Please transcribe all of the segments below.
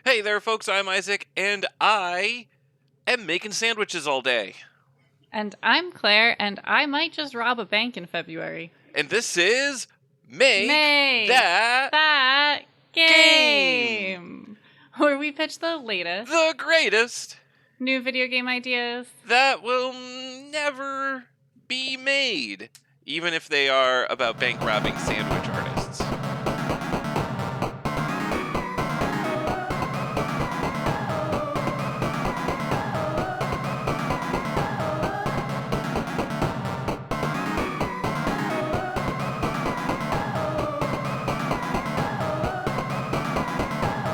Hey there, folks, I'm Isaac, and I am making sandwiches all day. And I'm Claire, and I might just rob a bank in February. And this is Make Make That that game! Where we pitch the latest the greatest new video game ideas. that will never be made, even if they are about bank robbing sandwich artists.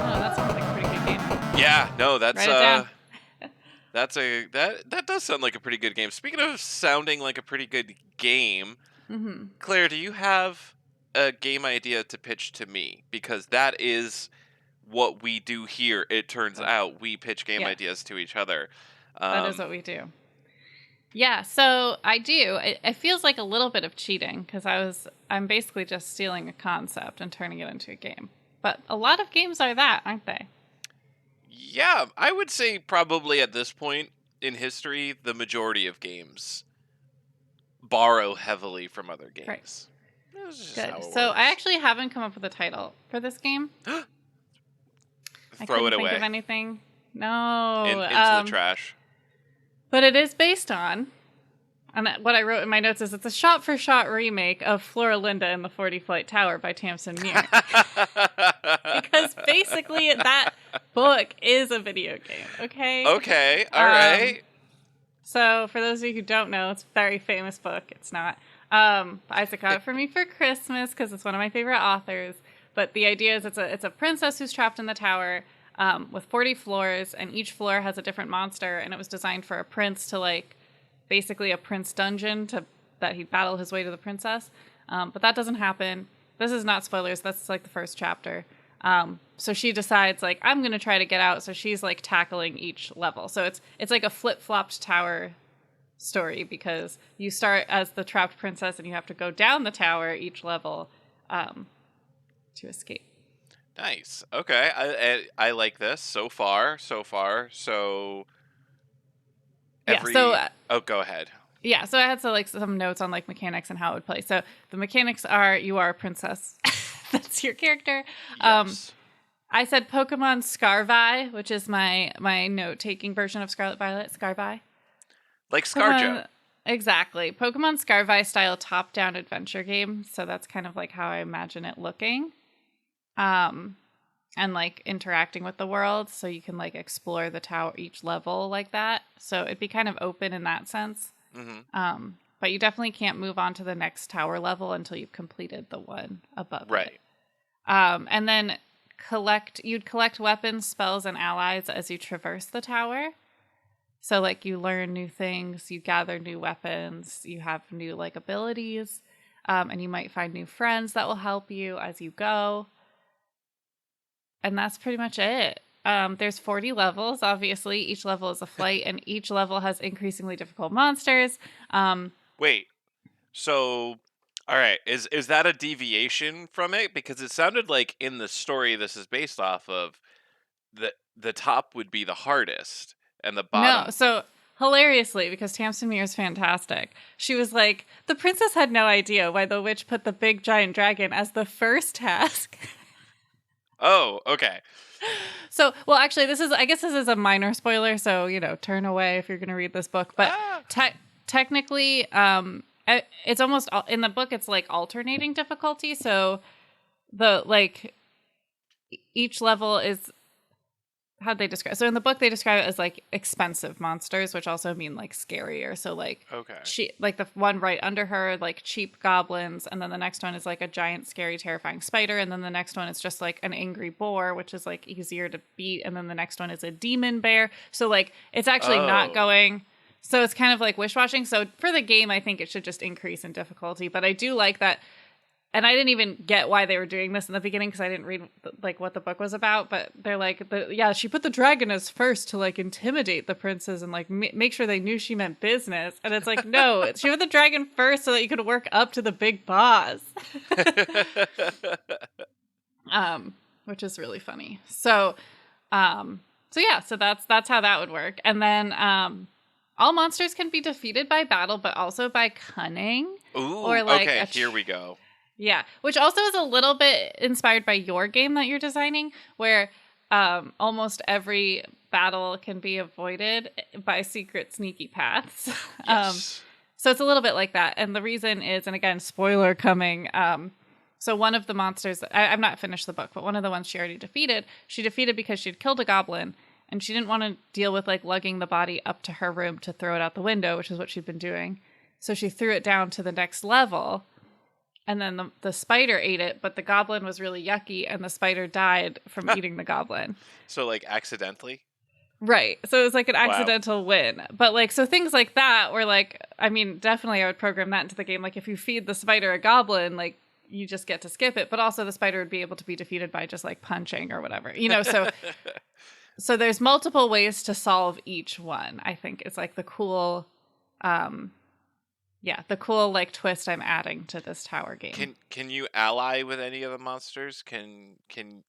Oh, that sounds like a pretty good game. Yeah, no, that's Write it down. that does sound like a pretty good game. Speaking of sounding like a pretty good game, Claire, do you have a game idea to pitch to me? Because that is what we do here. It turns out we pitch game Yeah. ideas to each other. That is what we do. Yeah, so I do. It feels like a little bit of cheating because I'm basically just stealing a concept and turning it into a game. But a lot of games are that, aren't they? Yeah, I would say probably at this point in history, the majority of games borrow heavily from other games. Right. This is just how Good. it So works. I actually haven't come up with a title for this game. I Throw couldn't it think away of anything. No. into the trash. But it is based on, and what I wrote in my notes is it's a shot-for-shot remake of Floralinda in the 40-Flight Tower by Tamsyn Muir. Because basically that book is a video game, okay? Okay, all right. So for those of you who don't know, it's a very famous book. It's not. Isaac got it for me for Christmas because it's one of my favorite authors. But the idea is it's a princess who's trapped in the tower with 40 floors, and each floor has a different monster, and it was designed for a prince to, like, basically a prince dungeon that he'd battle his way to the princess. But that doesn't happen. This is not spoilers. That's, like, the first chapter. So she decides, like, I'm going to try to get out. So she's, like, tackling each level. So it's like a flip-flopped tower story because you start as the trapped princess and you have to go down the tower each level to escape. Nice. Okay, I like this so far. Oh, go ahead. Yeah, so I had some notes on like mechanics and how it would play. So the mechanics are you are a princess. That's your character. Yes. I said Pokemon Scarvi, which is my note-taking version of Scarlet Violet. Scarvi. Like ScarJo. Exactly. Pokemon Scarvi style top-down adventure game. So that's kind of like how I imagine it looking. And like interacting with the world. So you can like explore the tower, each level like that. So it'd be kind of open in that sense. Mm-hmm. But you definitely can't move on to the next tower level until you've completed the one above it. And then you'd collect weapons, spells, and allies as you traverse the tower. So like you learn new things, you gather new weapons, you have new like abilities, and you might find new friends that will help you as you go. And that's pretty much it. There's 40 levels, obviously. Each level is a flight, and each level has increasingly difficult monsters. Wait, so, all right, is that a deviation from it? Because it sounded like in the story this is based off of, the top would be the hardest, and the bottom... No, so hilariously, because Tamsyn Muir is fantastic, she was like, the princess had no idea why the witch put the big giant dragon as the first task. Oh, okay. So, well, actually, I guess this is a minor spoiler, so, turn away if you're going to read this book. But technically, it's almost, in the book, it's like alternating difficulty. So each level is, how'd they describe? So in the book, they describe it as like expensive monsters, which also mean like scarier. So like, okay. Like the one right under her, like cheap goblins. And then the next one is like a giant, scary, terrifying spider. And then the next one is just like an angry boar, which is like easier to beat. And then the next one is a demon bear. So like, it's actually not going. So it's kind of like wish-washing. So for the game, I think it should just increase in difficulty. But I do like that. And I didn't even get why they were doing this in the beginning because I didn't read like what the book was about. But they're like, she put the dragon as first to like intimidate the princes and like make sure they knew she meant business. And it's like, no, she put the dragon first so that you could work up to the big boss. Which is really funny. So Um, so yeah, so that's how that would work. And then all monsters can be defeated by battle, but also by cunning Ooh, or like okay, here we go. yeah, which also is a little bit inspired by your game that you're designing, where almost every battle can be avoided by secret, sneaky paths. Yes. So it's a little bit like that. And the reason is, and again, spoiler coming. So one of the monsters, I've not finished the book, but one of the ones she defeated because she'd killed a goblin and she didn't want to deal with like lugging the body up to her room to throw it out the window, which is what she'd been doing. So she threw it down to the next level. And then the spider ate it, but the goblin was really yucky, and the spider died from eating the goblin. So, like, accidentally? Right. So it was like an Wow. accidental win. But, like, so things like that were like, I mean, definitely I would program that into the game. Like, if you feed the spider a goblin, like, you just get to skip it. But also the spider would be able to be defeated by just, like, punching or whatever. You know, so so there's multiple ways to solve each one, I think. It's, like, the cool... the cool like twist I'm adding to this tower game. Can you ally with any of the monsters? Can you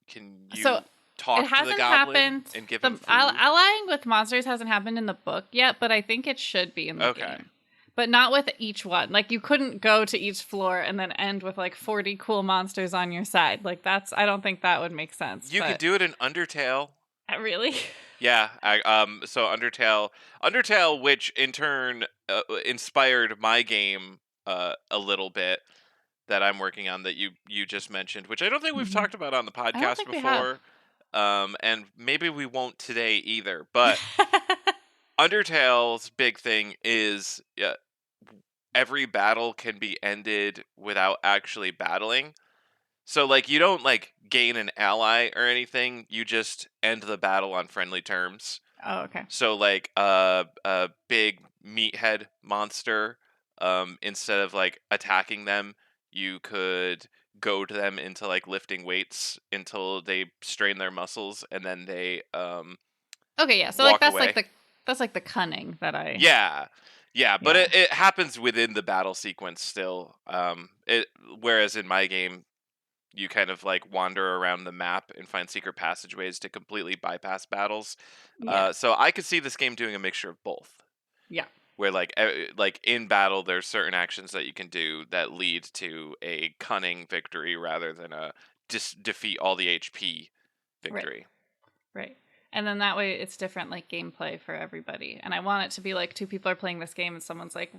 So talk it to the hasn't goblin happened. and give The him food? allying with monsters hasn't happened in the book yet, but I think it should be in the game. But not with each one. Like you couldn't go to each floor and then end with like 40 cool monsters on your side. Like I don't think that would make sense. You could do it in Undertale. Really? Yeah, so Undertale, which in turn inspired my game a little bit that I'm working on that you just mentioned, which I don't think we've talked about on the I don't podcast think we before, and maybe we won't today either. But Undertale's big thing is every battle can be ended without actually battling. So, like, you don't, like, gain an ally or anything. You just end the battle on friendly terms. Oh, okay. So, like, a big meathead monster, instead of, like, attacking them, you could goad them into, like, lifting weights until they strain their muscles, and then they, Okay, yeah. So, like, walk away. that's like the cunning that I... Yeah, but it happens within the battle sequence still. Whereas in my game, you kind of like wander around the map and find secret passageways to completely bypass battles. Yeah. So I could see this game doing a mixture of both. Yeah. Where like in battle, there's certain actions that you can do that lead to a cunning victory rather than a defeat all the HP victory. Right. And then that way it's different like gameplay for everybody. And I want it to be like two people are playing this game and someone's like,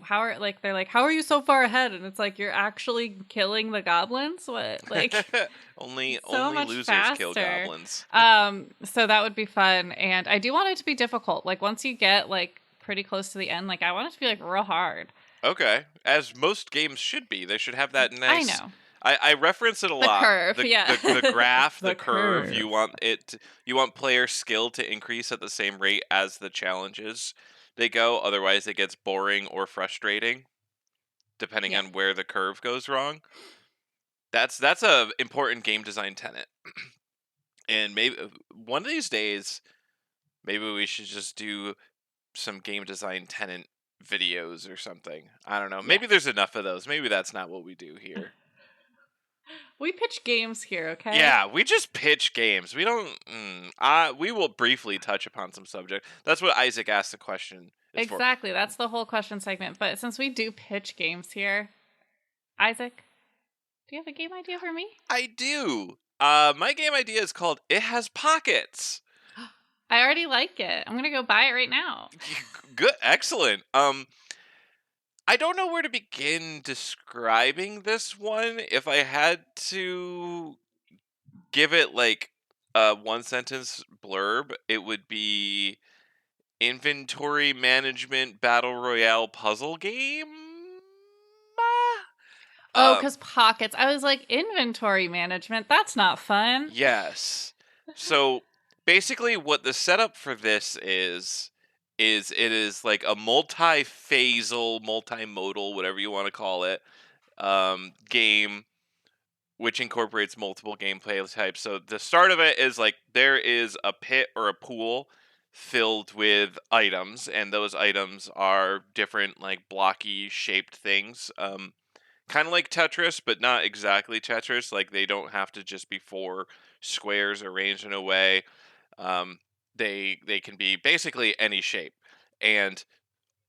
they're like, how are you so far ahead? And it's like, you're actually killing the goblins? What? Like only much losers faster. kill goblins. So that would be fun. And I do want it to be difficult. Like once you get like pretty close to the end, like I want it to be like real hard. Okay. As most games should be. They should have that nice... I know. I reference it a lot. Curve, the graph, the curve. curve. You want player skill to increase at the same rate as the challenges they go. Otherwise, it gets boring or frustrating, depending on where the curve goes wrong. That's a important game design tenet. And maybe one of these days, maybe we should just do some game design tenet videos or something. I don't know. Maybe there's enough of those. Maybe that's not what we do here. We pitch games here, okay? Yeah, we just pitch games. We don't. We will briefly touch upon some subject. That's what Isaac asked the question. Exactly. That's the whole question segment. But since we do pitch games here, Isaac, do you have a game idea for me? I do. My game idea is called It Has Pockets. I already like it. I'm going to go buy it right now. Good. Excellent. I don't know where to begin describing this one. If I had to give it like a one sentence blurb, it would be inventory management battle royale puzzle game. Oh, because pockets. I was like, inventory management. That's not fun. Yes. So basically, what the setup for this is it is like a multi-phasal, multimodal, whatever you want to call it, game, which incorporates multiple gameplay types. So the start of it is like there is a pit or a pool filled with items, and those items are different, like blocky shaped things. Kind of like Tetris, but not exactly Tetris. Like they don't have to just be four squares arranged in a way. They can be basically any shape, and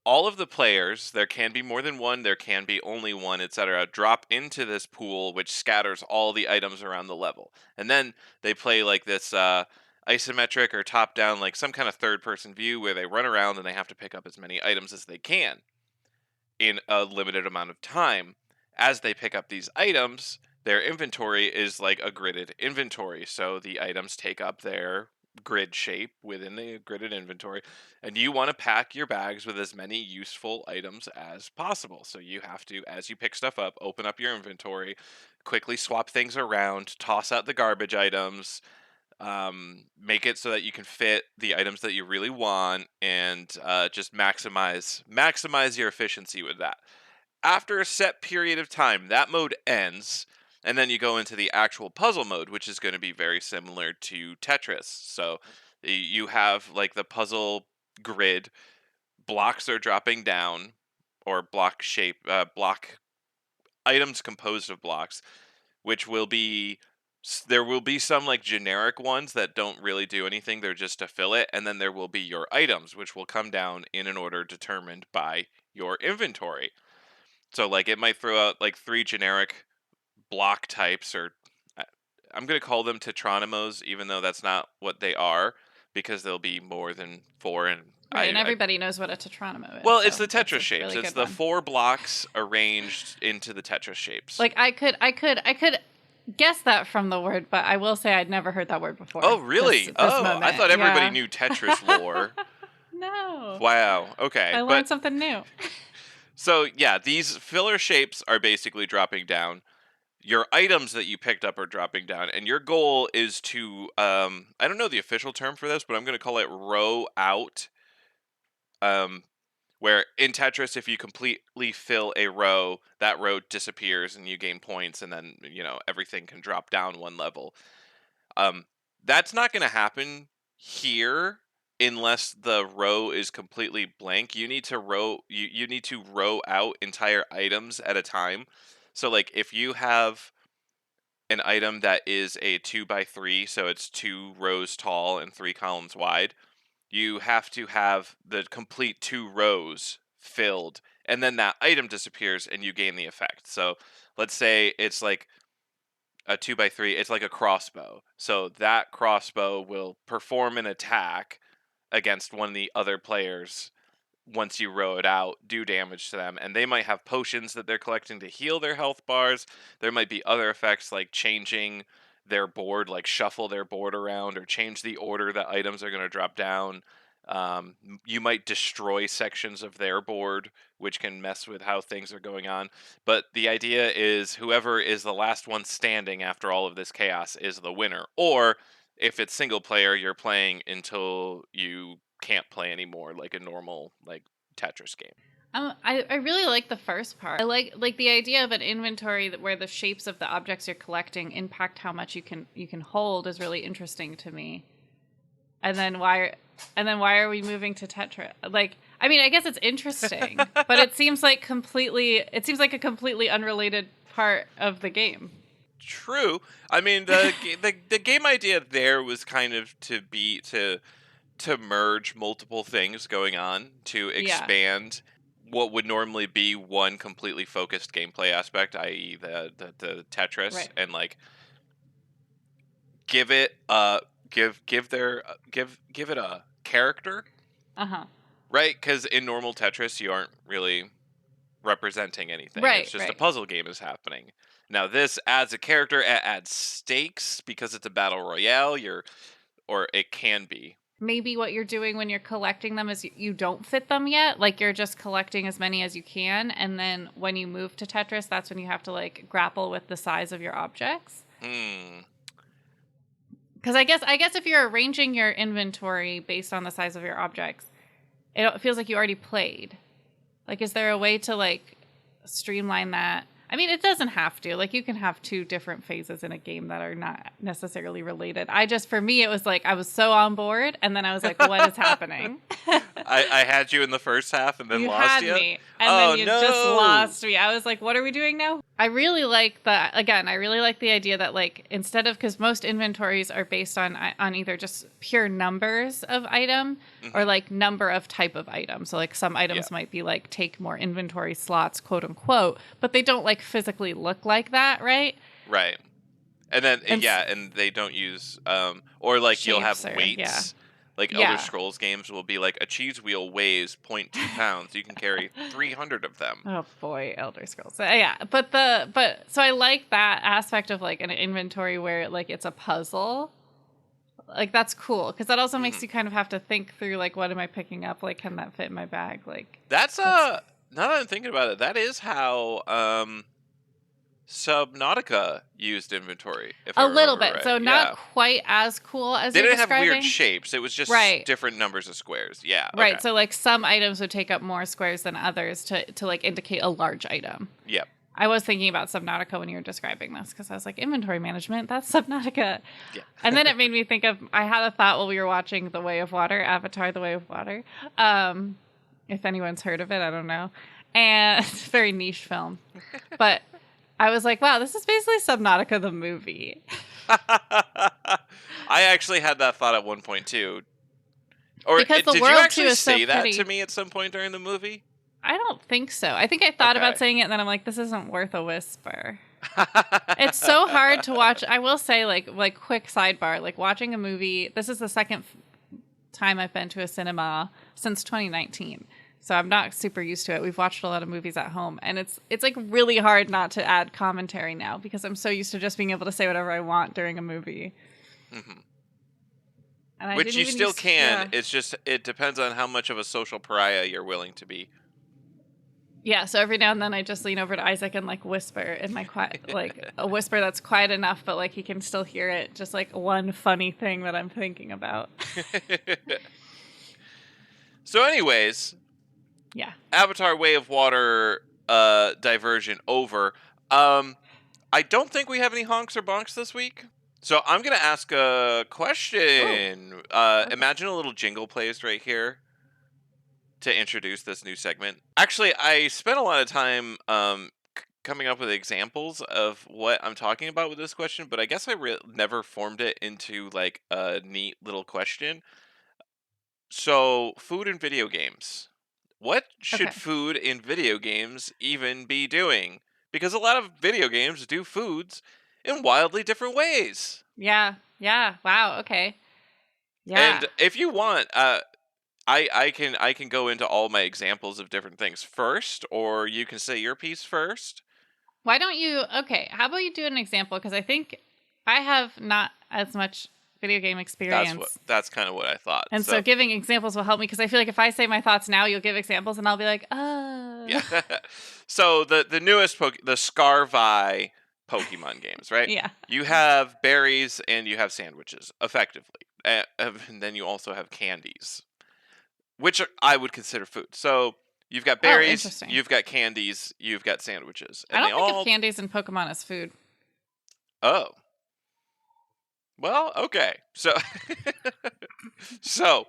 all of the players, there can be more than one, there can be only one, etc., drop into this pool which scatters all the items around the level. And then they play like this isometric or top down, like some kind of third person view where they run around and they have to pick up as many items as they can in a limited amount of time. As they pick up these items, their inventory is like a gridded inventory. So the items take up their grid shape within the gridded inventory, and you want to pack your bags with as many useful items as possible. So you have to, as you pick stuff up, open up your inventory, quickly swap things around, toss out the garbage items, make it so that you can fit the items that you really want, and just maximize your efficiency with that. After a set period of time, that mode ends, and then you go into the actual puzzle mode, which is going to be very similar to Tetris. So you have like the puzzle grid, blocks are dropping down, or block items composed of blocks, which will be there will be some like generic ones that don't really do anything, they're just to fill it, and then there will be your items, which will come down in an order determined by your inventory. So like it might throw out like three generic block types, or I- I'm going to call them Tetronymos, even though that's not what they are, because there'll be more than four. And right, and everybody knows what a tetronymo is. Well, it's the Tetris shapes. Really it's the one. 4 blocks arranged into the Tetris shapes. Like I could guess that from the word, but I will say I'd never heard that word before. Oh, really? This moment. I thought everybody knew Tetris lore. No. Wow. Okay. I learned something new. So, yeah, these filler shapes are basically dropping down. Your items that you picked up are dropping down, and your goal is to, I don't know the official term for this, but I'm going to call it row out. Where in Tetris, if you completely fill a row, that row disappears and you gain points, and then, everything can drop down one level. That's not going to happen here unless the row is completely blank. You need to row out entire items at a time. So like if you have an item that is a 2x3, so it's 2 rows tall and 3 columns wide, you have to have the complete 2 rows filled, and then that item disappears and you gain the effect. So let's say it's like a 2x3, it's like a crossbow. So that crossbow will perform an attack against one of the other players once you row it out, do damage to them, and they might have potions that they're collecting to heal their health bars. There might be other effects like changing their board, like shuffle their board around or change the order that items are going to drop down. You might destroy sections of their board, which can mess with how things are going on. But the idea is whoever is the last one standing after all of this chaos is the winner. Or if it's single player, you're playing until you can't play anymore, like a normal like Tetris game. I really like the first part. I like the idea of an inventory where the shapes of the objects you're collecting impact how much you can hold is really interesting to me. And then why are we moving to Tetris? Like, I mean, I guess it's interesting, but it seems like a completely unrelated part of the game. True. I mean, the game idea there was kind of to merge multiple things going on, to expand what would normally be one completely focused gameplay aspect, i.e. the Tetris, right. and like give it give it a character. Right? Because in normal Tetris you aren't really representing anything. Right, it's just a puzzle game is happening. Now this adds a character, it adds stakes because it's a battle royale, or it can be. Maybe what you're doing when you're collecting them is you don't fit them yet. Like you're just collecting as many as you can. And then when you move to Tetris, that's when you have to like grapple with the size of your objects. Because I guess if you're arranging your inventory based on the size of your objects, it feels like you already played. Like, is there a way to like streamline that? I mean, it doesn't have to. Like, you can have 2 different phases in a game that are not necessarily related. For me, it was like I was so on board, and then I was like, what is happening? I had you in the first half and then you lost had you? Me, and then you just lost me. I was like, what are we doing now? I really like I really like the idea that like instead of, because most inventories are based on either just pure numbers of item or Mm-hmm. like number of type of item. So like some Yeah. items might be like take more inventory slots, quote unquote, but they don't like physically look like that, right? Right. And then And and they don't use or like you'll have shapes or yeah. weights. Like Elder Yeah. Scrolls games will be like a cheese wheel weighs 0.2 pounds. You can carry 300 of them. Oh boy, Elder Scrolls. Yeah, but so I like that aspect of like an inventory where like it's a puzzle. Like that's cool because that also Hmm. makes you kind of have to think through like what am I picking up? Like can that fit in my bag? Like That's that's now that I'm thinking about it, that is how Subnautica used inventory, if I a little remember bit. right. So not Yeah. quite as cool as They you're didn't have weird describing. shapes. It was just Right. different numbers of squares. Yeah, okay. Right. So like some items would take up more squares than others to like indicate a large item. Yep. I was thinking about Subnautica when you were describing this because I was like, inventory management, that's Subnautica. Yeah. And then it made me think of, I had a thought while we were watching The Way of Water, Avatar, The Way of Water. If anyone's heard of it, I don't know. And it's a very niche film. But I was like, wow, this is basically Subnautica, the movie. I actually had that thought at one point too. Or Because the did you world, too, actually is so say that to pretty. me at some point during the movie? I don't think so. I think I thought about Okay. saying it, and then I'm like, this isn't worth a whisper. It's so hard to watch. I will say, like quick sidebar, like watching a movie. This is the second time I've been to a cinema since 2019, so I'm not super used to it. We've watched a lot of movies at home, and it's like really hard not to add commentary now because I'm so used to just being able to say whatever I want during a movie. Hmm. And I Which didn't you even still use can. yeah. It's just it depends on how much of a social pariah you're willing to be. Yeah, so every now and then I just lean over to Isaac and like whisper in my quiet, like a whisper that's quiet enough, but like he can still hear it. Just like one funny thing that I'm thinking about. So, anyways, Yeah. Avatar: Way of Water diversion over. I don't think we have any honks or bonks this week. So I'm gonna ask a Oh, question. perfect. Imagine a little jingle plays right here to introduce this new segment. Actually, I spent a lot of time coming up with examples of what I'm talking about with this question, but I guess I never formed it into like a neat little question. So, food in video games. What should Okay. food in video games even be doing? Because a lot of video games do foods in wildly different ways. Yeah. Yeah. Wow. Okay. Yeah. And if you want, I can go into all my examples of different things first, or you can say your piece first. Why don't you? Okay. How about you do an example? Because I think I have not as much video game experience. That's kind of what I thought. And so So giving examples will help me because I feel like if I say my thoughts now, you'll give examples and I'll be like, yeah. oh. So the newest the Scarvi Pokemon games, right? Yeah. You have berries and you have sandwiches, effectively, and then you also have candies, which I would consider food. So you've got Oh, berries, interesting. you've got candies, you've got sandwiches, I and they don't think of all. candies and Pokemon as food. Oh, well, okay. So so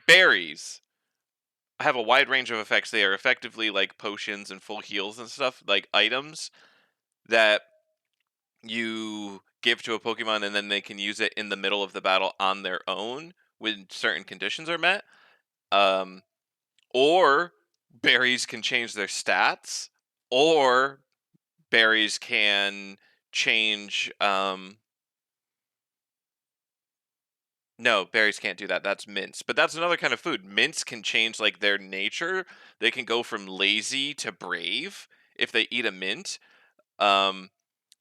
berries have a wide range of effects. They are effectively like potions and full heals and stuff, like items that you give to a Pokemon and then they can use it in the middle of the battle on their own when certain conditions are met. Um, or berries can change their stats, or berries can change. No, berries can't do that. That's mints. But that's another kind of food. Mints can change like their nature. They can go from lazy to brave if they eat a mint. Um,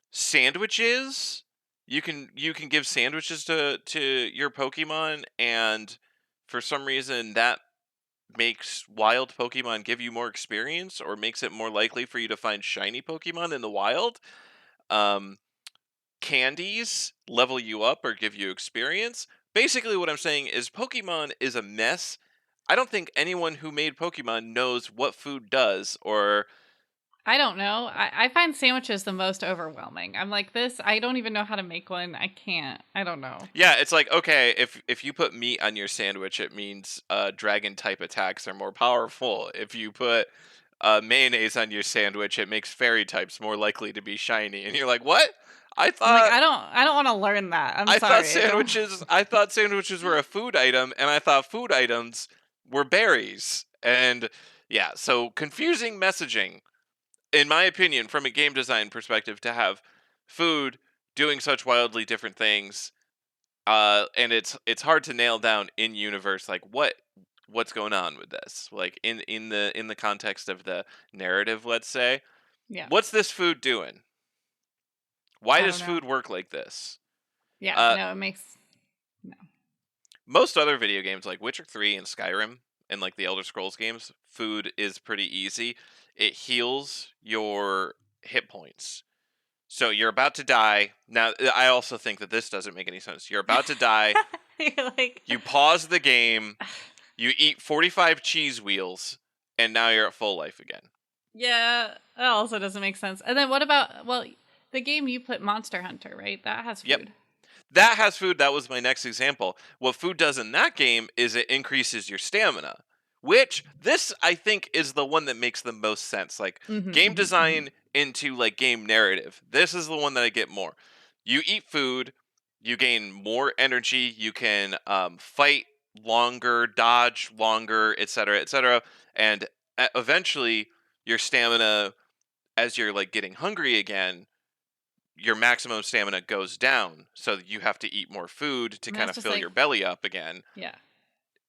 Sandwiches, you can give sandwiches to your Pokemon, and for some reason that makes wild Pokemon give you more experience or makes it more likely for you to find shiny Pokemon in the wild. Um, Candies level you up or give you experience. Basically, what I'm saying is Pokemon is a mess. I don't think anyone who made Pokemon knows what food does or. I don't know. I find sandwiches the most overwhelming. I'm like, this, I don't even know how to make one. I can't. I don't know. Yeah, it's like, okay, if you put meat on your sandwich, it means dragon type attacks are more powerful. If you put mayonnaise on your sandwich, it makes fairy types more likely to be shiny. And you're like, what? I I'm like, thought I don't want to learn that. I'm sorry. I don't. I thought sandwiches were a food item, and I thought food items were berries. And yeah, so confusing messaging, in my opinion, from a game design perspective, to have food doing such wildly different things. And it's hard to nail down in universe like what's going on with this, like in the context of the narrative, let's say. Yeah. What's this food doing? Why I does don't know. food work like this? Yeah. uh No, it makes no. Most other video games like Witcher 3 and Skyrim and like the Elder Scrolls games, food is pretty easy. It heals your hit points. So you're about to die. Now, I also think that this doesn't make any sense. You're about to die. You're like, You pause the game. You eat 45 cheese wheels, and now you're at full life again. yeah, that also doesn't make sense. And then what about, well, the game you put, Monster Hunter, right? That has food. Yep. That has food. That was my next example. What food does in that game is it increases your stamina, which this I think is the one that makes the most sense. Like game design into like game narrative. This is the one that I get more. You eat food, you gain more energy, you can fight longer, dodge longer, etc., etc., and eventually your stamina, as you're like getting hungry again, your maximum stamina goes down, so you have to eat more food to And kind that's of just fill like, your belly up again. yeah,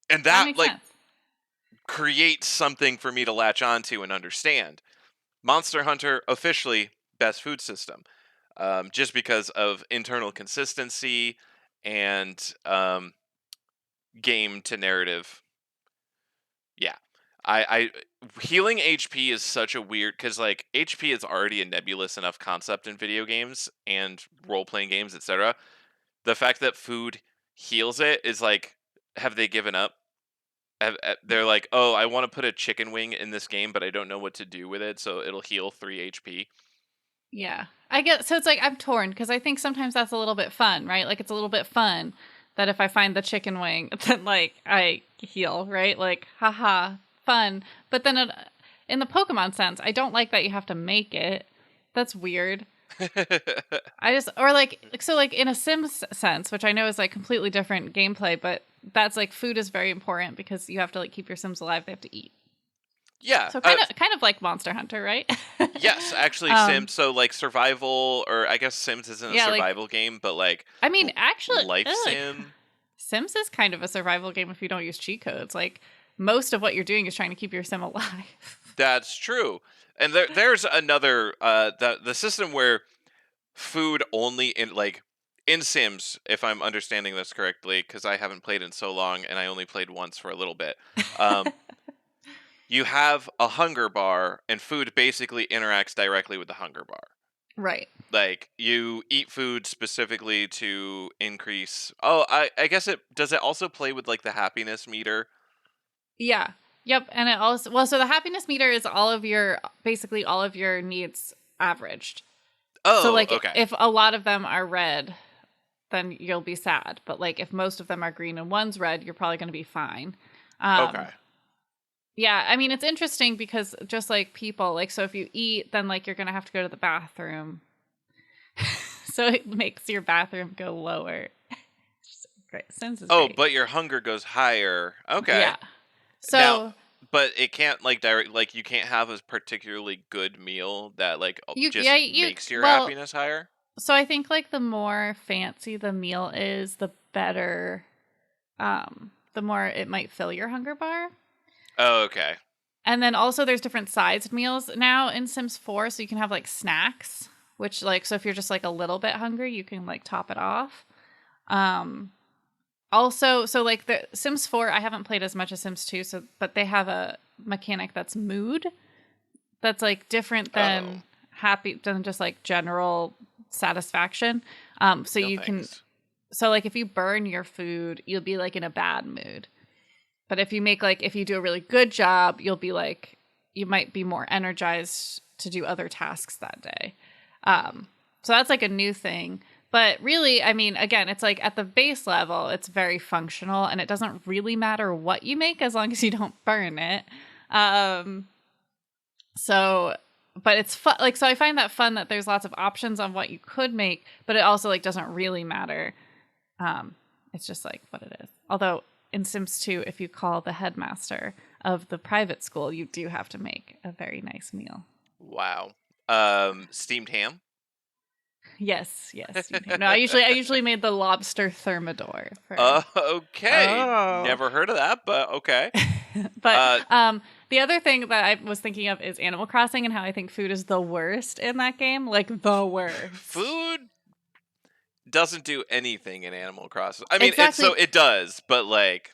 And that that makes like sense. creates something for me to latch onto and understand. Monster Hunter officially best food system, just because of internal consistency and game to narrative. Yeah, I healing HP is such a weird, because like HP is already a nebulous enough concept in video games and role playing games, etc. The fact that food heals it is like, have they given up? They're like, oh, I want to put a chicken wing in this game, but I don't know what to do with it, so it'll heal 3 HP. Yeah. I get, so it's like I'm torn because I think sometimes that's a little bit fun, right? Like it's a little bit fun that if I find the chicken wing, then like I heal, right? Like, haha, fun. But then in the Pokemon sense, I don't like that you have to make it. That's weird. I just, or like, so like in a Sims sense, which I know is like completely different gameplay, but that's like food is very important because you have to like keep your Sims alive. They have to eat. Yeah. So kind of like Monster Hunter, right? Yes, actually, um, Sims. So like survival, or I guess Sims isn't a yeah, like survival game, but like I mean, actually, life like sim. Sims is kind of a survival game if you don't use cheat codes. Like most of what you're doing is trying to keep your sim alive. That's true. And there's another the system where food only in like in Sims, if I'm understanding this correctly, because I haven't played in so long and I only played once for a little bit. Um, you have a hunger bar, and food basically interacts directly with the hunger bar. Right. Like you eat food specifically to increase. Oh, I guess it does. It also play with like the happiness meter. Yeah. Yep. And it also, well, so the happiness meter is all of your, basically all of your needs averaged. So Oh, like okay, if a lot of them are red, then you'll be sad. But like if most of them are green and one's red, you're probably going to be fine. okay. Yeah, I mean, it's interesting because just like people, like, so if you eat, then like you're going to have to go to the bathroom. So it makes your bathroom go lower. Great. Sims is Oh, great. but your hunger goes higher. Okay. Yeah. So Now, but it can't like direct, like you can't have a particularly good meal that like just you makes your well, happiness higher. so I think like the more fancy the meal is, the better the more it might fill your hunger bar. Oh, okay. And then also there's different sized meals now in Sims 4, so you can have like snacks, which like so if you're just like a little bit hungry, you can like top it off. Also, so like the Sims 4, I haven't played as much as Sims 2, so but they have a mechanic that's mood that's like different than happy than just like general satisfaction. So No you thanks. can so like if you burn your food, you'll be like in a bad mood. But if you make like if you do a really good job, you'll be like you might be more energized to do other tasks that day. So that's like a new thing. But really, I mean, again, it's like at the base level, it's very functional and it doesn't really matter what you make as long as you don't burn it. So, but it's fun. Like, so I find that fun that there's lots of options on what you could make, but it also like doesn't really matter. It's just like what it is. Although in Sims 2, if you call the headmaster of the private school, you do have to make a very nice meal. Wow. Steamed ham? Yes, yes. No, I usually made the lobster thermidor. Okay. Never heard of that, but okay. But the other thing that I was thinking of is Animal Crossing and how I think food is the worst in that game. Like the worst. Food doesn't do anything in Animal Crossing. I mean, exactly. it does, but like.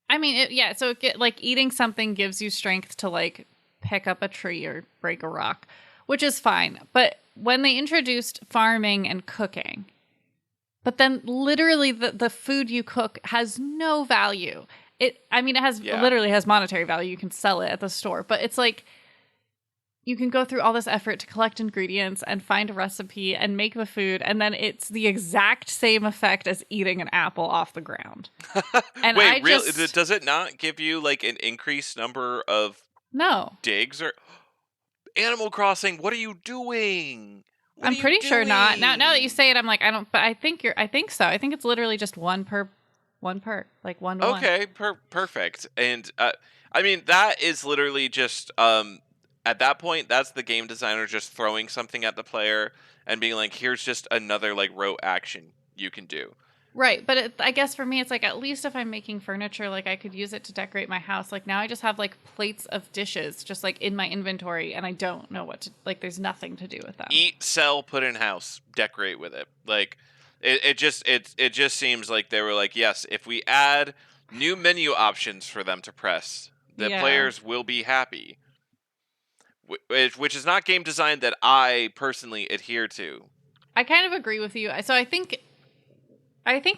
I mean, so like eating something gives you strength to like pick up a tree or break a rock, which is fine. But when they introduced farming and cooking, but then literally the food you cook has no value. It literally has monetary value. You can sell it at the store, but it's like you can go through all this effort to collect ingredients and find a recipe and make the food, and then it's the exact same effect as eating an apple off the ground. And wait, really? Does it not give you like an increased number of digs or Animal Crossing? What are you doing? I'm pretty sure not. Now that you say it, I'm like, I don't. But I think so. I think it's literally just one per, like one to one. Okay, perfect. And I mean that is literally just at that point, that's the game designer just throwing something at the player and being like, here's just another like rote action you can do. Right, but I guess for me, it's like at least if I'm making furniture, like I could use it to decorate my house. Like now I just have like plates of dishes just like in my inventory and I don't know what to, like there's nothing to do with them. Eat, sell, put in house, decorate with it. Like it just seems like they were like, yes, if we add new menu options for them to press, the players will be happy. Which is not game design that I personally adhere to. I kind of agree with you. So I think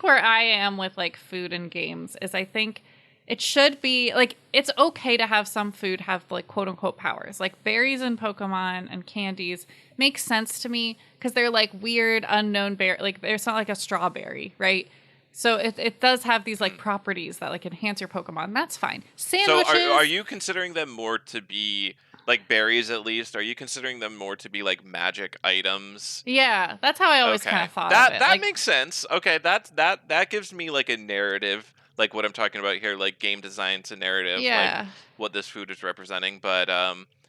where I am with like food and games is I think it should be like it's okay to have some food have like quote unquote powers. Like berries and Pokemon and candies make sense to me because they're like weird unknown berry. Like there's not like a strawberry, right? So it does have these like properties that like enhance your Pokemon. That's fine. Sandwiches. So are you considering them more to be like berries at least? Are you considering them more to be like magic items? Yeah, that's how I always kind of thought that of it. That like, makes sense. Okay, that gives me like a narrative, like what I'm talking about here, like game design to narrative, like what this food is representing. But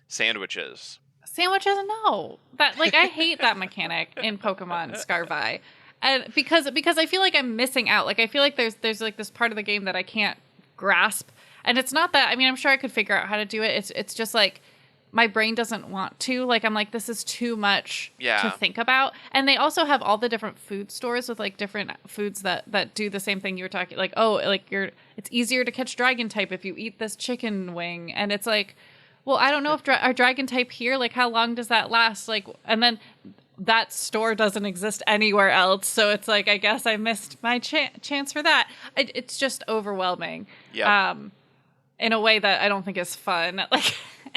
sandwiches, no. That like I hate that mechanic in Pokemon Scarvi. And because I feel like I'm missing out. Like I feel like there's like this part of the game that I can't grasp. And it's not that, I mean, I'm sure I could figure out how to do it. It's just like my brain doesn't want to. Like I'm like, this is too much to think about. And they also have all the different food stores with like different foods that do the same thing you were talking. Like, oh, like it's easier to catch dragon type if you eat this chicken wing. And it's like, well, I don't know if our dragon type here, like how long does that last? Like, and then that store doesn't exist anywhere else. So it's like, I guess I missed my chance for that. It's just overwhelming. Yeah. In a way that I don't think is fun. Like,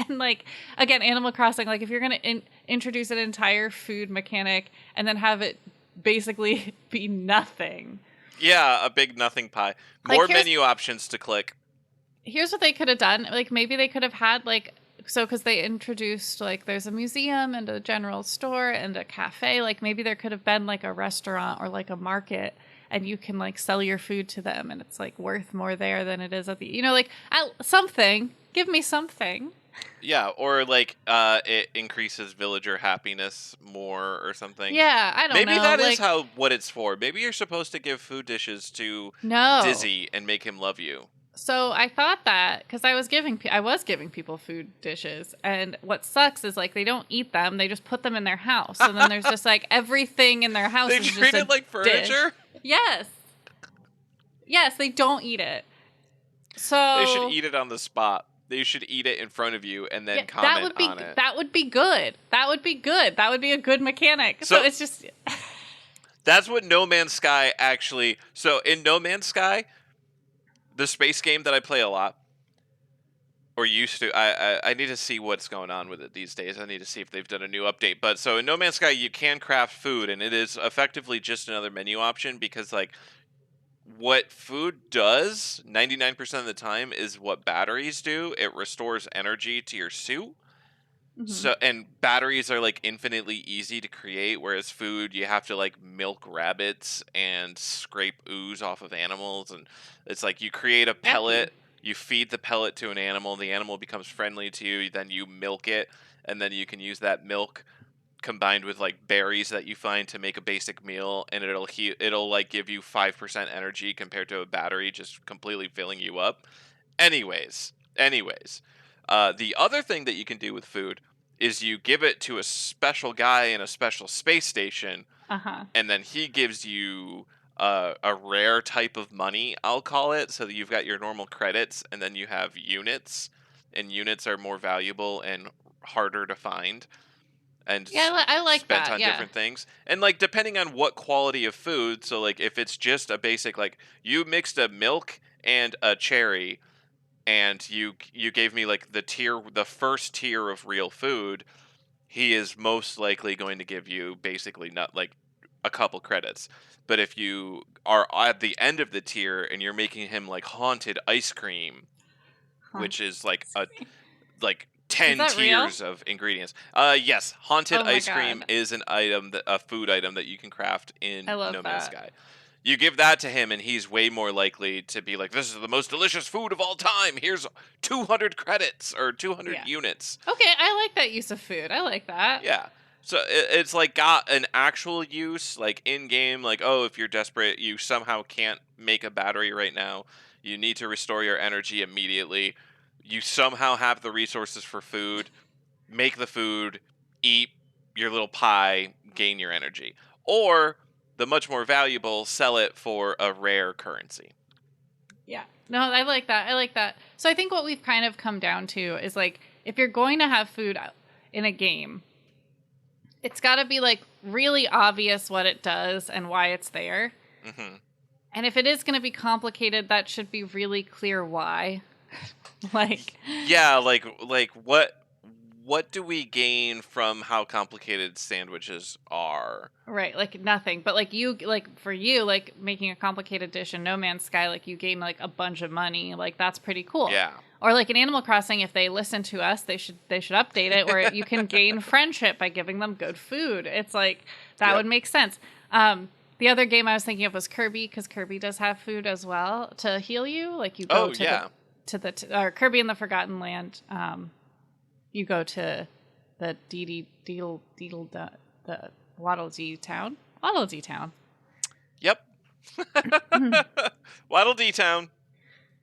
and like, again, Animal Crossing, like if you're going to introduce an entire food mechanic and then have it basically be nothing. Yeah, a big nothing pie. More like menu options to click. Here's what they could have done. Like maybe they could have had like, so because they introduced like there's a museum and a general store and a cafe. Like maybe there could have been like a restaurant or like a market and you can like sell your food to them and it's like worth more there than it is at the, you know, like something, give me something. Yeah, or like it increases villager happiness more or something. Yeah, I don't know. Maybe that is what it's for. Maybe you're supposed to give food dishes to Dizzy and make him love you. So I thought that because I was giving people food dishes, and what sucks is like they don't eat them; they just put them in their house, and then there's just like everything in their house. They treat it like furniture. Yes, they don't eat it. So they should eat it on the spot. They should eat it in front of you and then comment on it. That would be good. That would be a good mechanic. So it's just that's what No Man's Sky actually. So in No Man's Sky, the space game that I play a lot, or used to, I need to see what's going on with it these days. I need to see if they've done a new update. But so in No Man's Sky, you can craft food, and it is effectively just another menu option because, like, what food does 99% of the time is what batteries do. It restores energy to your suit. Mm-hmm. So, and batteries are like infinitely easy to create, whereas food you have to like milk rabbits and scrape ooze off of animals, and it's like you create a Yucky. pellet, you feed the pellet to an animal, the animal becomes friendly to you, then you milk it, and then you can use that milk combined with like berries that you find to make a basic meal, and it'll like give you 5% energy compared to a battery just completely filling you up. Anyways, the other thing that you can do with food is you give it to a special guy in a special space station, Uh-huh. and then he gives you a rare type of money, I'll call it, so that you've got your normal credits, and then you have units, and units are more valuable and harder to find and Yeah, I like spent that. on Yeah. different things. And like depending on what quality of food, so like if it's just a basic like you mixed a milk and a cherry and you gave me like the first tier of real food, he is most likely going to give you basically not like a couple credits. But if you are at the end of the tier and you're making him like haunted ice cream, which is like a like Is 10 that real? tiers of ingredients. Yes, haunted Oh my ice cream god. is an item that a food item that you can craft I in love No Man's that. Sky. You give that to him and he's way more likely to be like, this is the most delicious food of all time. Here's 200 credits or 200 Yeah. units. Okay, I like that use of food. I like that. Yeah. So it's like got an actual use, like in game, like, oh, if you're desperate, you somehow can't make a battery right now. You need to restore your energy immediately. You somehow have the resources for food, make the food, eat your little pie, gain your energy. Or the much more valuable, sell it for a rare currency. Yeah. No, I like that. I like that. So I think what we've kind of come down to is like if you're going to have food in a game, it's got to be like really obvious what it does and why it's there. Hmm. And if it is going to be complicated, that should be really clear why. Like Yeah, like what do we gain from how complicated sandwiches are? right, like nothing. But like you like for you like making a complicated dish in No Man's Sky like you gain like a bunch of money. Like that's pretty cool. Yeah. Or like in Animal Crossing if they listen to us, they should update it where you can gain friendship by giving them good food. It's like that Yep. would make sense. The other game I was thinking of was Kirby because Kirby does have food as well to heal you. Like you go Oh yeah. or Kirby in the Forgotten Land. You go to the the Waddle Dee town. Waddle Dee town. Yep. Waddle Dee Town.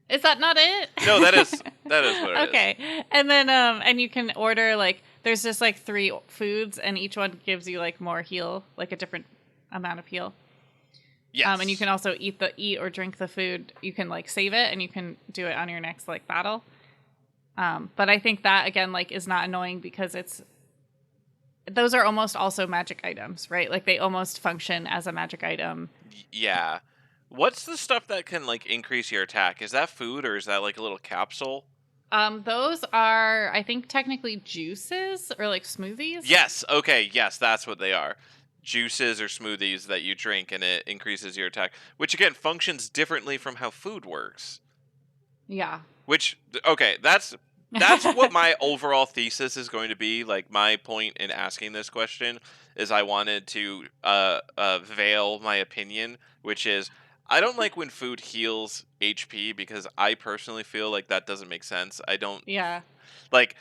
Is that not it? No, that is what it is. Okay. And then and you can order like there's just like 3 foods and each one gives you like more heal, like a different amount of heal. Yes. And you can also eat or drink the food. You can like save it and you can do it on your next like battle. But I think that again like is not annoying because those are almost also magic items, right? Like they almost function as a magic item. Yeah. What's the stuff that can like increase your attack? Is that food or is that like a little capsule? Those are I think technically juices or like smoothies. Yes. Okay. Yes, that's what they are. Juices or smoothies that you drink and it increases your attack, which again functions differently from how food works. Yeah. Which okay, that's what my overall thesis is going to be. Like my point in asking this question is I wanted to veil my opinion, which is I don't like when food heals HP because I personally feel like that doesn't make sense. I don't Yeah. like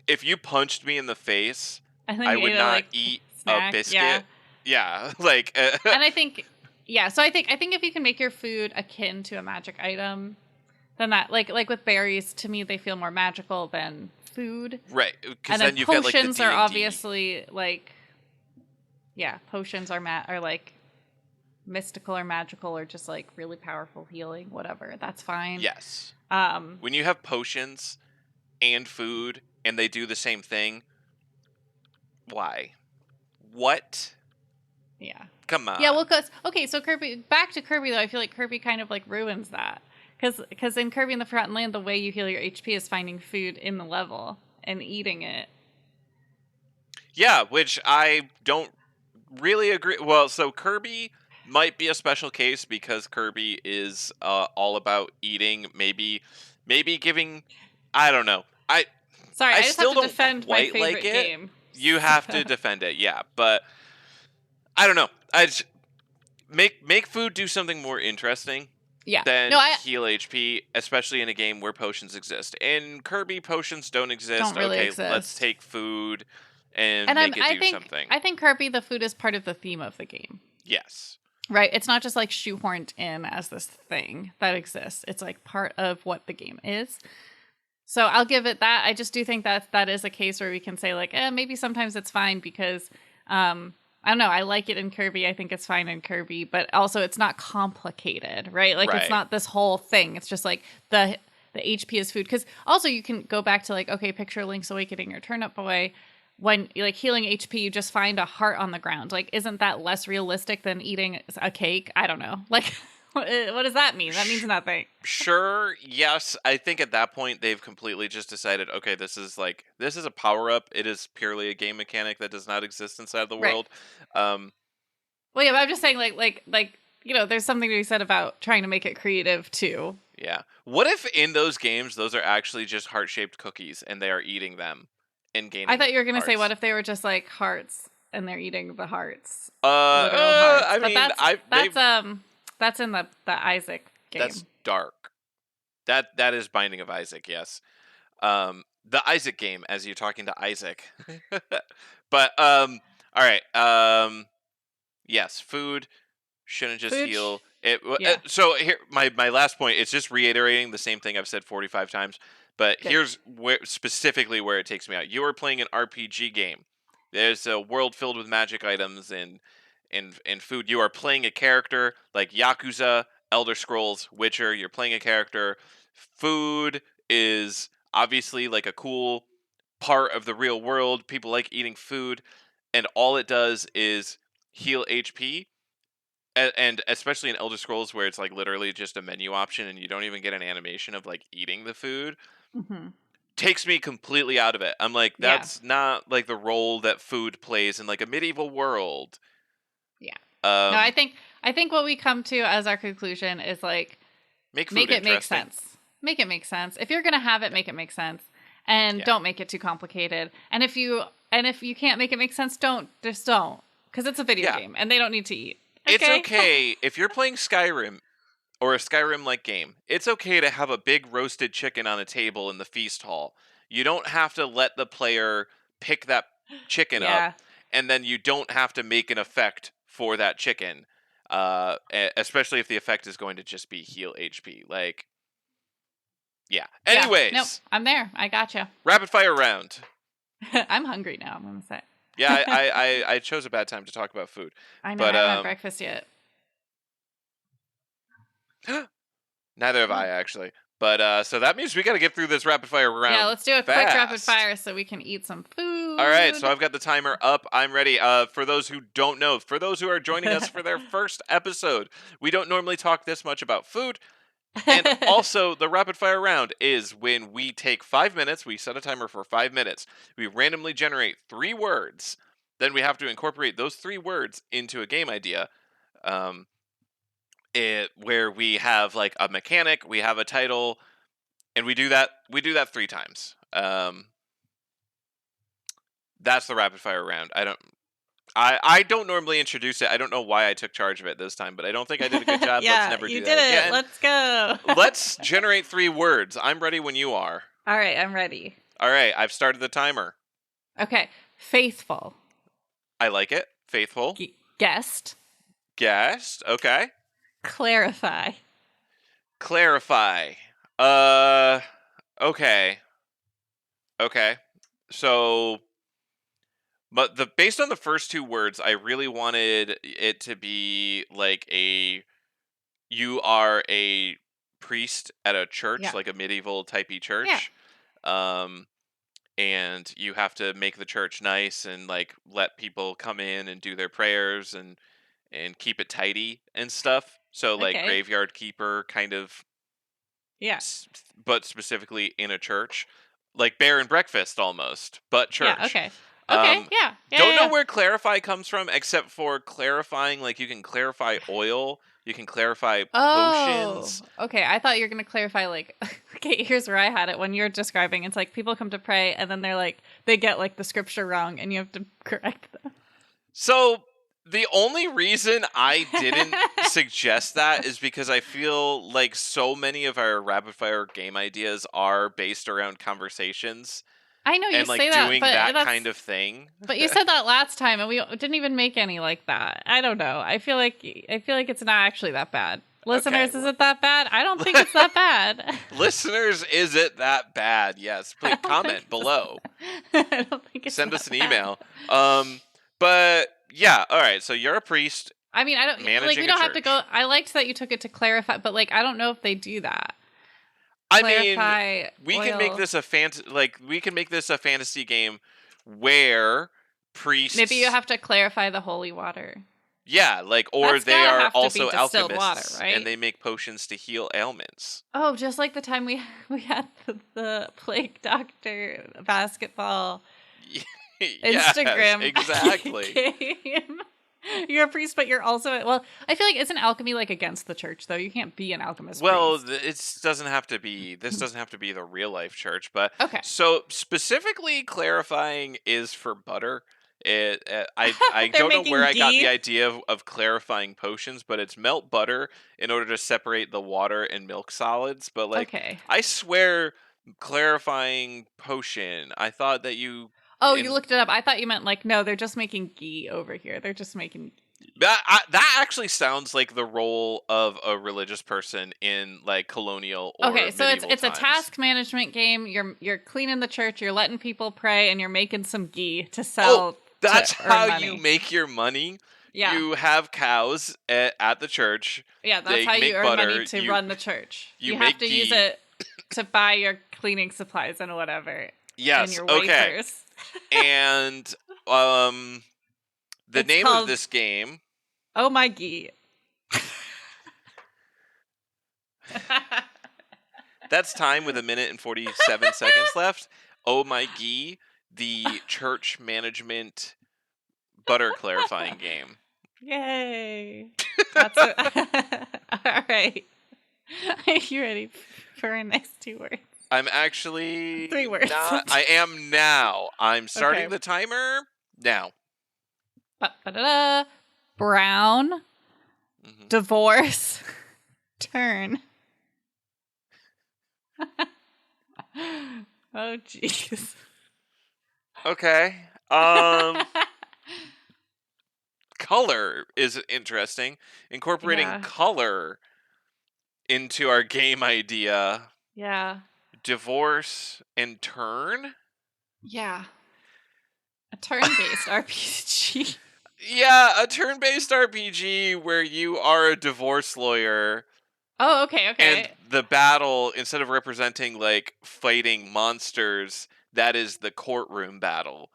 if you punched me in the face, And then I you would ate a not like eat a snack. Yeah. biscuit. Yeah, like And I think yeah, so I think if you can make your food akin to a magic item, then that like with berries, to me they feel more magical than food. right, because And then then you've got like the potions are D&D. obviously like yeah, potions are like mystical or magical or just like really powerful healing, whatever. That's fine. Yes. Um When you have potions and food and they do the same thing, why? What? yeah. Come on. Yeah, well, okay, so Kirby, back to Kirby though, I feel like Kirby kind of like ruins that because in Kirby in the Forgotten Land, the way you heal your HP is finding food in the level and eating it. Yeah, which I don't really agree. Well, so Kirby might be a special case because Kirby is all about eating. Maybe giving. I don't know. Sorry, I I just have still to don't defend my quite like favorite it. game. You have to defend it, yeah. But I don't know. I just, make food do something more interesting Yeah. than No, I heal HP, especially in a game where potions exist. In Kirby, potions don't don't exist. really Okay, let's exist. take food and And make it I do think something. I think Kirby the food is part of the theme of the game. Yes. Right? It's not just like shoehorned in as this thing that exists. It's like part of what the game is. So I'll give it that. I just do think that is a case where we can say like, maybe sometimes it's fine because I don't know. I like it in Kirby. I think it's fine in Kirby, but also it's not complicated, right? Like it's Right. not this whole thing. It's just like the HP is food. Because also you can go back to like, okay, picture Link's Awakening or Turnip Boy. When like healing HP, you just find a heart on the ground. Like, isn't that less realistic than eating a cake? I don't know. Like, what does that mean? That means nothing. Sure, yes. I think at that point they've completely just decided, okay, this is a power up. It is purely a game mechanic that does not exist inside the Right. world. Um Well, yeah, but I'm just saying, like, there's something to be said about trying to make it creative too. yeah. What if in those games those are actually just heart-shaped cookies and they are eating them and I gaining thought you were gonna say, what hearts? if they were just like hearts and they're eating the hearts, literal hearts? I But mean, I they've that's in the Isaac that's game. dark. That is Binding of Isaac, yes. The Isaac game, as you're talking to Isaac. But all right. Yes, food shouldn't just Food, heal it. yeah, So here, my last point. It's just reiterating the same thing I've said 45 times. But good. here's specifically where it takes me out. You are playing an RPG game. There's a world filled with magic items and food. You are playing a character like Yakuza, Elder Scrolls, Witcher. You're playing a character. Food is obviously like a cool part of the real world. People like eating food, and all it does is heal HP. And especially in Elder Scrolls, where it's like literally just a menu option, and you don't even get an animation of like eating the food, Hmm. takes me completely out of it. I'm like, Yeah, that's not like the role that food plays in like a medieval world. yeah. No, Um, I think what we come to as our conclusion is like, make food make it make interesting. sense. Make it make sense. If you're gonna have it, make it make sense, and Yeah. don't make it too complicated. And if you can't make it make sense, don't, because it's a video Yeah. game and they don't need to eat. It's Okay. okay if you're playing Skyrim or a Skyrim like game. It's okay to have a big roasted chicken on a table in the feast hall. You don't have to let the player pick that chicken up, Yeah. and then you don't have to make an effect for that chicken. Especially if the effect is going to just be heal HP. Like, yeah. Yeah. Nope. Anyways, I'm there. I gotcha. rapid fire round. I'm hungry now. I'm gonna say. Yeah, I chose a bad time to talk about food, I know. but I haven't had breakfast yet. neither have I actually. But so that means we got to get through this rapid fire round. Yeah. Let's do a quick rapid fast. fire so we can eat some food. All right, so I've got the timer up. I'm ready. For those who don't know, for those who are joining us for their first episode, we don't normally talk this much about food. And also, the rapid fire round is when we take 5 minutes, we set a timer for 5 minutes. We randomly generate 3 words. Then we have to incorporate those 3 words into a game idea. Where we have like a mechanic, we have a title, and we do that 3 times. That's the rapid fire round. I don't normally introduce it. I don't know why I took charge of it this time, but I don't think I did a good job. Let's Yeah, never you do did that it. again. Let's go. Let's generate 3 words. I'm ready when you are. All right. I'm ready. All right, I've started the timer. Okay. Faithful. I like it. Faithful. Guest. Guest. Okay. Clarify. Clarify. Okay. Okay. So, but based on the first 2 words, I really wanted it to be like you are a priest at a church, Yeah. like a medieval typey Yeah. church. Um, and you have to make the church nice and like let people come in and do their prayers and keep it tidy and stuff. So like Okay. graveyard keeper kind of, Yeah. but specifically in a church, like bear and breakfast almost, but church. Yeah. Okay. Okay. Um, Yeah. Yeah. don't know yeah. where clarify comes from, except for clarifying. Like you can clarify oil, you can clarify Oh. potions. Okay. I thought you were gonna clarify like Okay, here's where I had it when you're describing. It's like people come to pray and then they get like the scripture wrong and you have to correct them. So the only reason I didn't suggest that is because I feel like so many of our rapid fire game ideas are based around conversations. I know you and like say that, doing but that kind of thing. But you said that last time, and we didn't even make any like that. I don't know. I feel like it's not actually that bad. Listeners, Okay, is it that bad? I don't think it's that bad. Listeners, is it that bad? Yes, please comment below. I don't think it's Send us an bad. email. But yeah, all right. So you're a priest. I mean, I don't managing we don't have to church. go. I liked that you took it to clarify, but like I don't know if they do that. I Clarify mean, we oil. can make this a fantasy game where priests. Maybe you have to clarify the holy water. Yeah, or That's they gotta are have to also be distilled alchemists, water, right? and they make potions to heal ailments. Oh, just like the time we had the plague doctor basketball Yes, Instagram exactly. game. You're a priest, but you're also I feel like isn't alchemy like against the church though? You can't be an alchemist. Well, priest. it doesn't have to be. This doesn't have to be the real life church, but Okay. So specifically clarifying is for butter. I don't know where I got the idea of clarifying potions, but it's melt butter in order to separate the water and milk solids. But Okay. I swear, clarifying potion. I thought that you. Oh, you looked it up. I thought you meant no, they're just making ghee over here. They're just making. That actually sounds like the role of a religious person in colonial or okay, so it's times. a task management game. You're cleaning the church, you're letting people pray, and you're making some ghee to sell. Oh, that's how money. you make your money. Yeah, you have cows at the church. Yeah, that's how you earn money to run the church. You have to use it to buy your cleaning supplies and whatever. Yes. And your wafers. And the name of this game. Oh my ghee. That's time with 1 minute and 47 seconds left. Oh my ghee, the church management butter clarifying game. Yay. That's it. All right. Are you ready for our next 2 words? I'm actually 3 words. I am now. I'm starting the timer now. Ba-da-da. Brown. Mm-hmm. Divorce. Turn. Oh jeez. Okay. Color is interesting. Incorporating color into our game idea. Yeah. Divorce and turn? Yeah. A turn-based RPG. Yeah, a turn-based RPG where you are a divorce lawyer. Oh, okay. And the battle, instead of representing fighting monsters, that is the courtroom battle,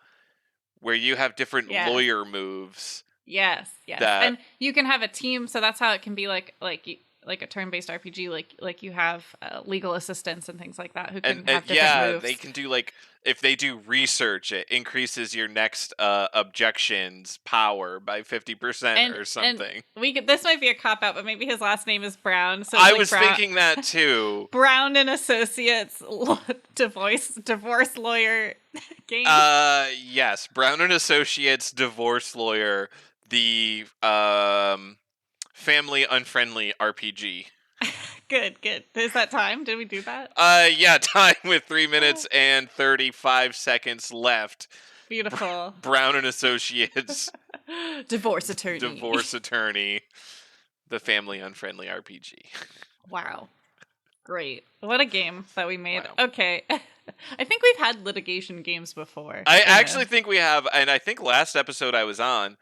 where you have different lawyer moves. Yes. And you can have a team, so that's how it can be like a turn-based RPG, like you have legal assistants and things like that who can have different moves. They can do if they do research, it increases your next objections power by 50% or something. And this might be a cop out, but maybe his last name is Brown. So I was thinking that too. Brown and Associates divorce lawyer game. Yes, Brown and Associates divorce lawyer, the family unfriendly RPG. Good. Is that time? Did we do that? Yeah, time with 3 minutes and 35 seconds left. Beautiful. Brown and Associates. Divorce attorney. The family unfriendly RPG. Wow. Great. What a game that we made. Wow. Okay. I think we've had litigation games before. I actually think we have, and I think last episode I was on,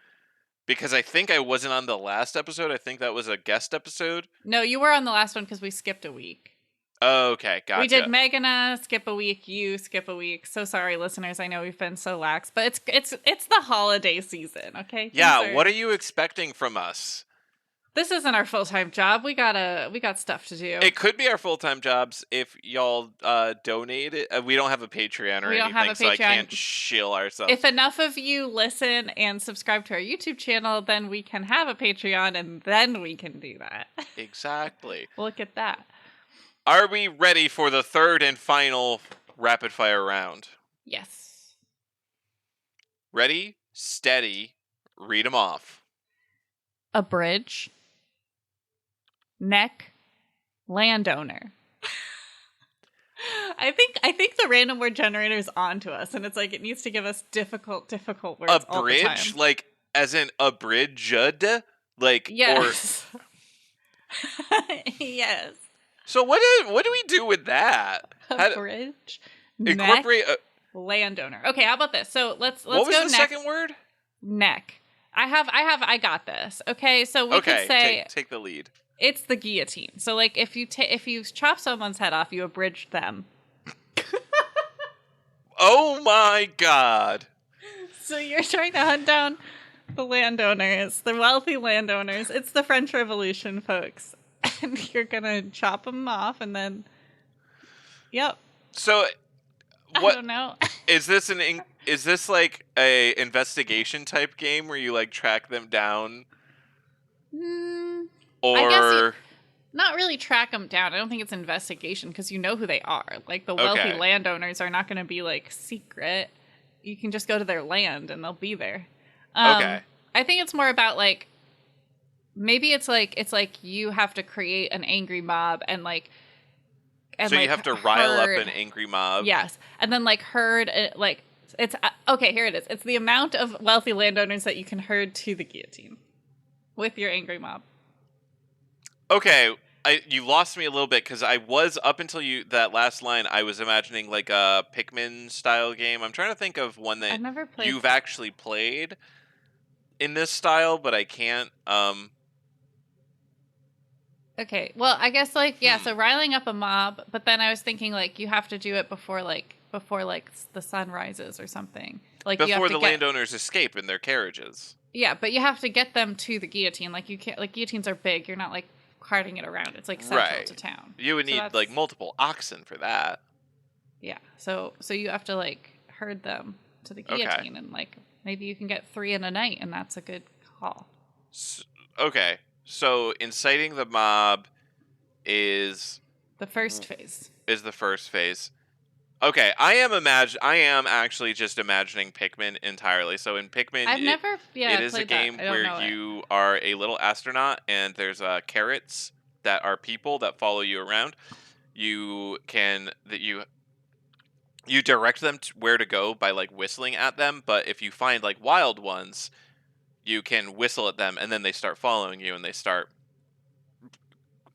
because I think I wasn't on the last episode. I think that was a guest episode. No, you were on the last one because we skipped a week. Oh, okay, gotcha. We did Meghana skip a week, you skip a week. So sorry, listeners. I know we've been so lax, but it's the holiday season, okay? Yeah, what are you expecting from us? This isn't our full-time job. We got stuff to do. It could be our full-time jobs if y'all donate it. We don't have a Patreon or anything, so I can't shill ourselves. If enough of you listen and subscribe to our YouTube channel, then we can have a Patreon, and then we can do that. Exactly. Look at that. Are we ready for the third and final rapid fire round? Yes. Ready, steady, read them off. Abridge. Neck. Landowner. I think the random word generator is onto us, and it's like it needs to give us difficult words all the time. Abridge, like as in abridged, like yes. or yes. So what do we do with that? Abridge. Incorporate landowner. Okay, how about this? So let's what was go the neck. second word? Neck. I got this. Okay, so we could say take the lead. It's the guillotine. So like if you chop someone's head off, you abridge them. Oh my god. So you're trying to hunt down the landowners, the wealthy landowners. It's the French Revolution, folks. And you're going to chop them off and then yep. So what I don't know. Is this like a investigation type game where you like track them down? Or I guess not really track them down. I don't think it's investigation because you know who they are. Like the wealthy landowners are not going to be like secret. You can just go to their land and they'll be there. Okay. I think it's more about like maybe it's like you have to create an angry mob and so you have to rile up an angry mob. Yes, and then like herd like it's okay. Here it is. It's the amount of wealthy landowners that you can herd to the guillotine with your angry mob. Okay, you lost me a little bit because I was up until that last line. I was imagining like a Pikmin style game. I'm trying to think of one that you've actually played in this style, but I can't. Okay, well, I guess like so riling up a mob, but then I was thinking like you have to do it before the sun rises or something. Like before the landowners escape in their carriages. Yeah, but you have to get them to the guillotine. Like you can't. Like guillotines are big. You're not like carting it around. It's like central to town. You would need like multiple oxen for that. Yeah. So you have to like herd them to the guillotine, and like maybe you can get 3 in a night, and that's a good call. Okay. So inciting the mob is the first phase. Okay, I am actually just imagining Pikmin entirely. So in Pikmin, it is a game where you are a little astronaut and there's carrots that are people that follow you around. You direct them to where to go by like whistling at them, but if you find like wild ones, you can whistle at them and then they start following you and they start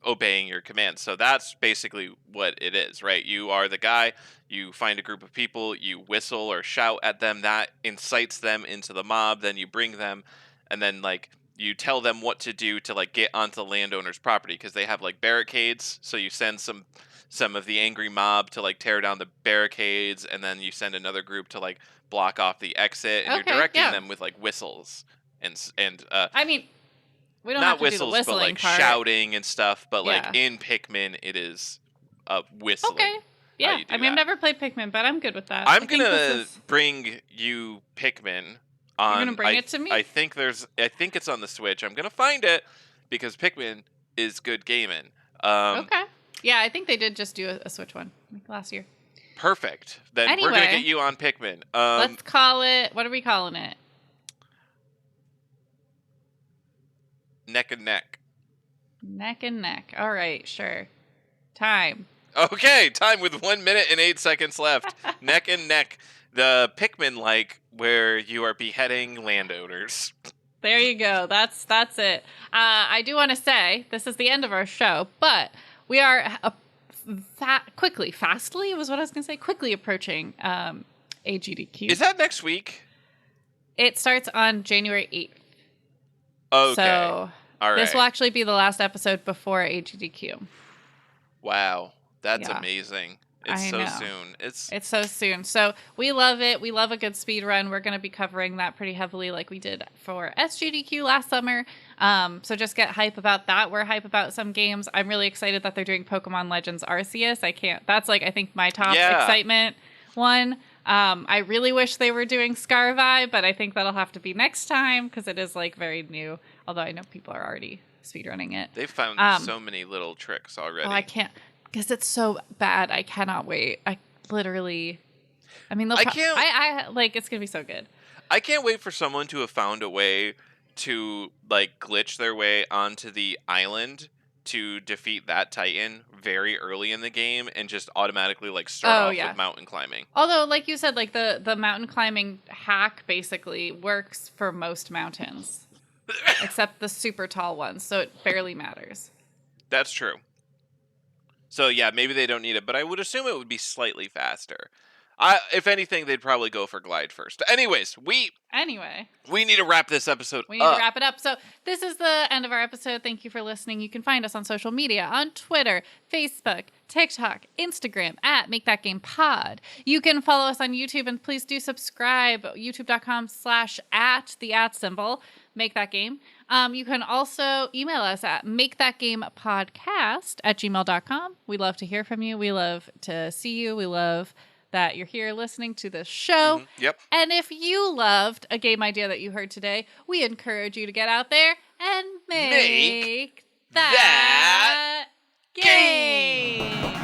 obeying your commands. So that's basically what it is, right? You are the guy, you find a group of people, you whistle or shout at them, that incites them into the mob, then you bring them, and then like you tell them what to do to like get onto the landowner's property because they have like barricades, so you send some of the angry mob to like tear down the barricades, and then you send another group to like block off the exit, and you're directing them with like whistles and I mean, we don't not have to whistles, do the whistling but like part. shouting and stuff. But like in Pikmin, it is whistling. Okay, yeah. I mean, I've never played Pikmin, but I'm good with that. I'm gonna bring you Pikmin. You're gonna bring it to me? I think it's on the Switch. I'm gonna find it because Pikmin is good gaming. Okay. Yeah, I think they did just do a Switch one last year. Perfect. Then we're gonna get you on Pikmin. Let's call it. What are we calling it? Neck and neck. Neck and neck. All right, sure. Time. Okay, time with 1 minute and 8 seconds left. Neck and neck. The Pikmin where you are beheading landowners. There you go. That's it. I do want to say this is the end of our show, but we are quickly approaching AGDQ. Is that next week? It starts on January 8th. Okay. So all right. This will actually be the last episode before AGDQ. Wow. That's amazing. It's so soon. It's so soon. So we love it. We love a good speed run. We're going to be covering that pretty heavily like we did for SGDQ last summer. So just get hype about that. We're hype about some games. I'm really excited that they're doing Pokemon Legends Arceus. That's I think my top excitement one. I really wish they were doing Scarvi, but I think that'll have to be next time because it is very new. Although I know people are already speedrunning it. They've found so many little tricks already. Oh, I can't. Because it's so bad. I cannot wait. I literally... I mean, I can't... I like, it's going to be so good. I can't wait for someone to have found a way to, like, glitch their way onto the island to defeat that Titan very early in the game and just automatically, like, start off with mountain climbing. Although, like you said, like, the mountain climbing hack basically works for most mountains. Except the super tall ones, so it barely matters. That's true. So, yeah, maybe they don't need it, but I would assume it would be slightly faster. If anything, they'd probably go for glide first. Anyways, we need to wrap this episode up. We need to wrap it up. So this is the end of our episode. Thank you for listening. You can find us on social media, on Twitter, Facebook, TikTok, Instagram, at Make That Game Pod. You can follow us on YouTube, and please do subscribe, youtube.com/@the Make That Game. You can also email us at makethatgamepodcast@gmail.com. We love to hear from you. We love to see you. We love that you're here listening to this show. Mm-hmm. Yep. And if you loved a game idea that you heard today, we encourage you to get out there and make that game.